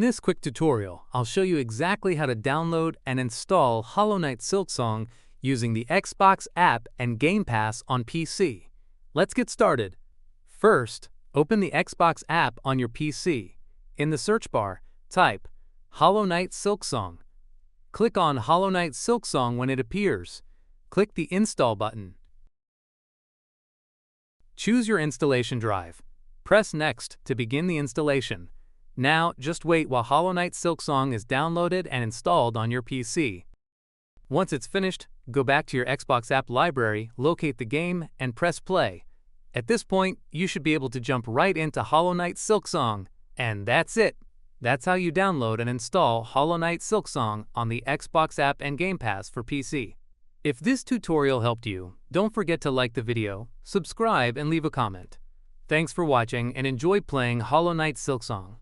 this quick tutorial, I'll show you exactly how to download and install Hollow Knight Silksong using the Xbox app and Game Pass on PC. Let's get started. First, open the Xbox app on your PC. In the search bar, type Hollow Knight Silksong. Click on Hollow Knight Silksong when it appears. Click the Install button. Choose your installation drive. Press Next to begin the installation. Now, just wait while Hollow Knight Silksong is downloaded and installed on your PC. Once it's finished, go back to your Xbox app library, locate the game, and press play. At this point, you should be able to jump right into Hollow Knight Silksong. And that's it! That's how you download and install Hollow Knight Silksong on the Xbox app and Game Pass for PC. If this tutorial helped you, don't forget to like the video, subscribe, and leave a comment. Thanks for watching and enjoy playing Hollow Knight Silksong.